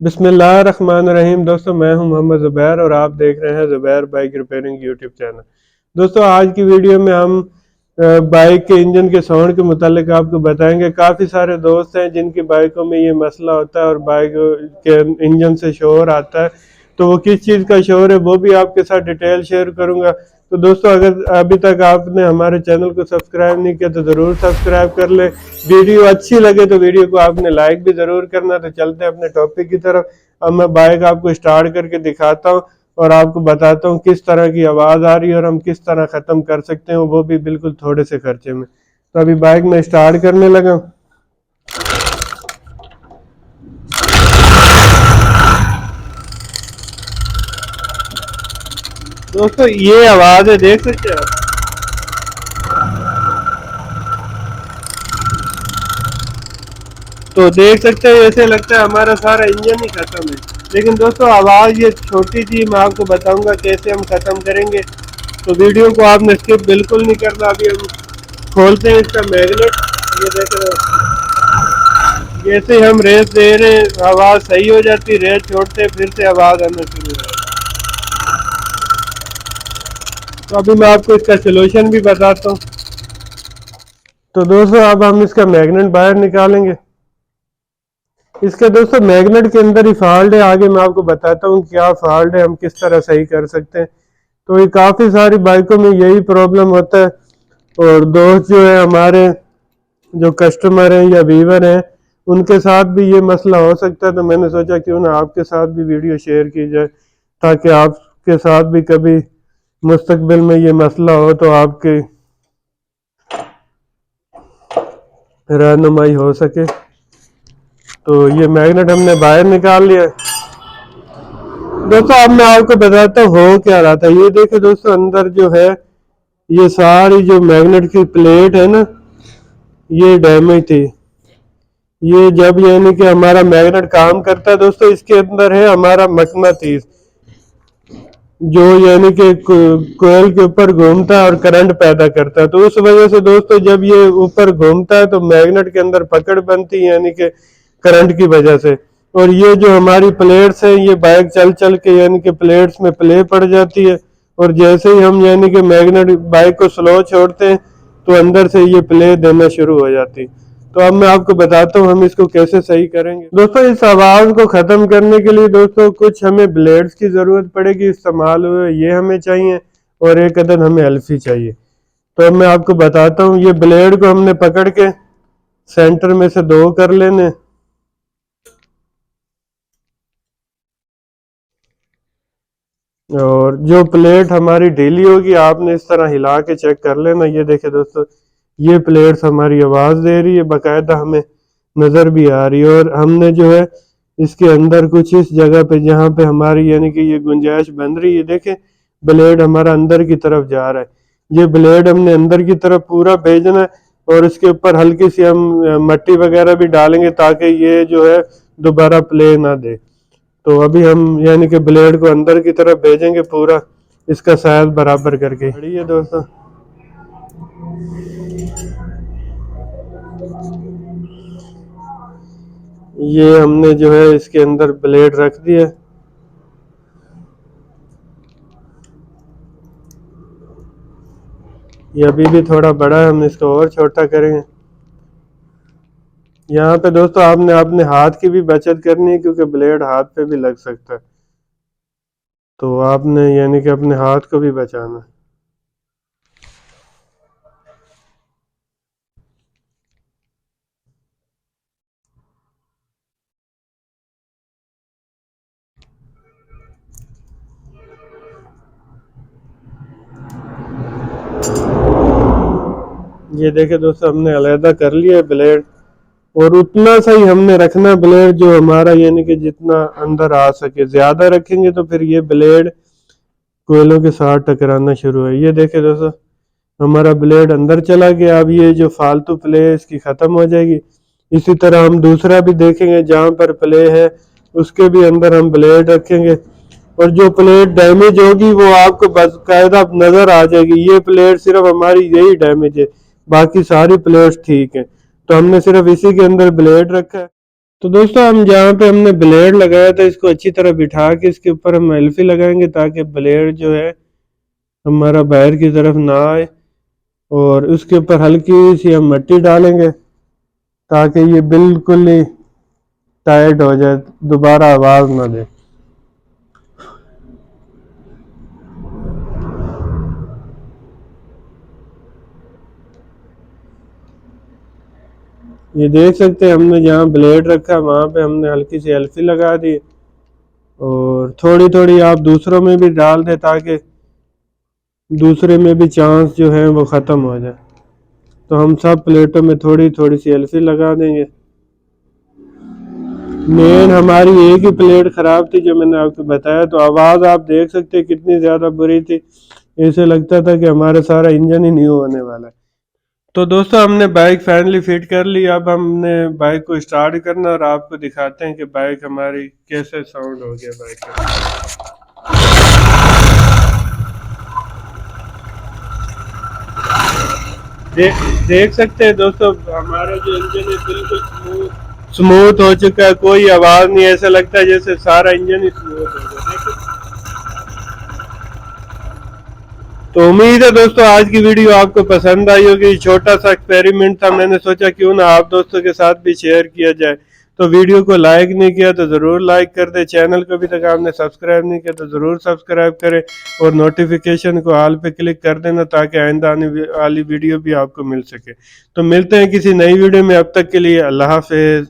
बिस्मिल्लाहिर्रहमानिर्रहीम। दोस्तों, मैं हूं मोहम्मद ज़ुबैर और आप देख रहे हैं Zubair bike repairing YouTube channel. दोस्तों, आज की वीडियो में हम बाइक के इंजन के साउंड के मुतालिक आपको बताएंगे। काफ़ी सारे दोस्त हैं जिनकी बाइकों में ये मसला होता है और बाइक के इंजन से शोर आता है, तो वो किस चीज़ का शोर है वो भी आपके साथ डिटेल शेयर करूंगा। तो दोस्तों, अगर अभी तक आपने हमारे चैनल को सब्सक्राइब नहीं किया तो ज़रूर सब्सक्राइब कर लें। वीडियो अच्छी लगे तो वीडियो को आपने लाइक भी ज़रूर करना। तो चलते हैं अपने टॉपिक की तरफ। अब मैं बाइक आपको स्टार्ट करके दिखाता हूँ और आपको बताता हूँ किस तरह की आवाज़ आ रही है और हम किस तरह ख़त्म कर सकते हैं, वो भी बिल्कुल थोड़े से खर्चे में। तो अभी बाइक में स्टार्ट करने लगा। दोस्तों, ये आवाज़ है, देख सकते हैं आप। तो देख सकते हैं, ऐसे लगता है हमारा सारा इंजन ही खत्म है। लेकिन दोस्तों, आवाज़ ये छोटी सी मैं आपको बताऊंगा कैसे हम ख़त्म करेंगे। तो वीडियो को आपने स्किप बिल्कुल नहीं करना। अभी हम खोलते हैं इसका मैग्नेट। ये देख रहे हो, जैसे हम रेस दे रहे हैं आवाज़ सही हो जाती, रेस छोड़ते फिर से आवाज़ आना शुरू हो जाती। तो अभी मैं आपको इसका सोल्यूशन भी बताता हूँ। तो दोस्तों, अब हम इसका मैग्नेट बाहर निकालेंगे। इसके दोस्तों मैग्नेट के अंदर ही फॉल्ट है, आगे मैं आपको बताता हूँ क्या फॉल्ट है, हम किस तरह सही कर सकते हैं। तो ये काफ़ी सारी बाइकों में यही प्रॉब्लम होता है। और दोस्त जो है हमारे, जो कस्टमर हैं या व्यूवर हैं, उनके साथ भी ये मसला हो सकता है। तो मैंने सोचा क्यों ना आपके साथ भी वीडियो शेयर की जाए, ताकि आपके साथ भी कभी मुस्तकबिल में ये मसला हो तो आपकी रहनुमाई हो सके। तो ये मैग्नेट हमने बाहर निकाल लिया है। दोस्तों, अब मैं आपको बताता हूँ हो क्या रहा था। ये देखिए दोस्तों, अंदर जो है ये सारी जो मैग्नेट की प्लेट है ना, ये डैमेज थी। ये जब यानी कि हमारा मैग्नेट काम करता है दोस्तों, इसके अंदर है हमारा मकनातीस, जो यानी कि कोयल के ऊपर घूमता है और करंट पैदा करता है। तो उस वजह से दोस्तों, जब ये ऊपर घूमता है तो मैग्नेट के अंदर पकड़ बनती है, यानी कि करंट की वजह से। और ये जो हमारी प्लेट्स है, ये बाइक चल चल के यानी कि प्लेट्स में प्ले पड़ जाती है। और जैसे ही हम यानी कि मैग्नेट बाइक को स्लो छोड़ते हैं तो अंदर से ये प्ले देना शुरू हो जाती। तो अब मैं आपको बताता हूँ हम इसको कैसे सही करेंगे। दोस्तों, इस आवाज़ को ख़त्म करने के लिए दोस्तों कुछ हमें ब्लेड्स की ज़रूरत पड़ेगी, इस्तेमाल हुए ये हमें चाहिए, और एक अदद हमें एल्फी चाहिए। तो अब मैं आपको बताता हूँ। ये ब्लेड को हमने पकड़ के सेंटर में से दो कर लेने, और जो प्लेट हमारी ढीली होगी आपने इस तरह हिला के चेक कर लेना। ये देखे दोस्तों, ये प्लेट्स हमारी आवाज़ दे रही है, बाकायदा हमें नज़र भी आ रही है। और हमने जो है इसके अंदर कुछ इस जगह पे जहाँ पे हमारी यानी कि ये गुंजाइश बन रही है, देखें ब्लेड हमारा अंदर की तरफ जा रहा है। ये ब्लेड हमने अंदर की तरफ पूरा भेजना है, और इसके ऊपर हल्की सी हम मट्टी वगैरह भी डालेंगे ताकि ये जो है दोबारा प्ले ना दे। तो अभी हम यानी कि ब्लेड को अंदर की तरफ भेजेंगे पूरा, इसका साइज बराबर करके। बड़ी है दोस्तों, ये हमने जो है इसके अंदर ब्लेड रख दिया। ये अभी भी थोड़ा बड़ा है, हम इसको और छोटा करेंगे। यहाँ पे दोस्तों आपने अपने हाथ की भी बचत करनी है, क्योंकि ब्लेड हाथ पे भी लग सकता है। तो आपने यानी कि अपने हाथ को भी बचाना है। ये देखे दोस्तों, हमने अलहदा कर लिया है ब्लेड, और उतना सा ही हमने रखना ब्लेड जो हमारा यानी कि जितना अंदर आ सके। ज्यादा रखेंगे तो फिर ये ब्लेड कोयलों के साथ टकराना शुरू है। ये देखे दोस्तों, हमारा ब्लेड अंदर चला गया। अब ये जो फालतू प्ले है इसकी खत्म हो जाएगी। इसी तरह हम दूसरा भी देखेंगे, जहाँ पर प्ले है उसके भी अंदर हम ब्लेड रखेंगे, और जो प्लेट डैमेज होगी वो आपको बाकायदा नजर आ जाएगी। ये प्लेट सिर्फ हमारी यही डैमेज है, बाकी सारी प्लेट्स ठीक है। तो हमने सिर्फ इसी के अंदर ब्लेड रखा है। तो दोस्तों हम जहाँ पे हमने ब्लेड लगाया था इसको अच्छी तरह बिठा के इसके ऊपर हम एल्फी लगाएंगे ताकि ब्लेड जो है हमारा बाहर की तरफ ना आए। और उसके ऊपर हल्की सी हम मिट्टी डालेंगे ताकि ये बिल्कुल ही टाइट हो जाए, दोबारा आवाज ना दे। ये देख सकते हैं हमने जहाँ ब्लेड रखा वहां पे हमने हल्की सी एल्फी लगा दी और थोड़ी थोड़ी आप दूसरों में भी डाल दें ताकि दूसरे में भी चांस जो है वो ख़त्म हो जाए। तो हम सब प्लेटों में थोड़ी थोड़ी सी एल्फी लगा देंगे। मेन हमारी एक ही प्लेट ख़राब थी जो मैंने आपको बताया, तो आवाज़ आप देख सकते हैं कितनी ज़्यादा बुरी थी, ऐसे लगता था कि हमारा सारा इंजन ही न्यू होने वाला है। तो दोस्तों हमने बाइक फाइनली फिट कर ली। अब हमने बाइक को स्टार्ट करना और आपको दिखाते हैं कि बाइक हमारी कैसे साउंड हो गया बाइक का। देख सकते हैं दोस्तों हमारा जो इंजन है बिल्कुल स्मूथ हो चुका है, कोई आवाज नहीं, ऐसा लगता है जैसे सारा इंजन ही स्मूथ हो गया। तो उम्मीद है दोस्तों आज की वीडियो आपको पसंद आई होगी। छोटा सा एक्सपेरिमेंट था, मैंने सोचा क्यों ना आप दोस्तों के साथ भी शेयर किया जाए। तो वीडियो को लाइक नहीं किया तो ज़रूर लाइक कर दे, चैनल को अभी तक आपने सब्सक्राइब नहीं किया तो ज़रूर सब्सक्राइब करें और नोटिफिकेशन को ऑल पे क्लिक कर देना ताकि आइंदा आने वाली वीडियो भी आपको मिल सके। तो मिलते हैं किसी नई वीडियो में, अब तक के लिए अल्लाह हाफिज़।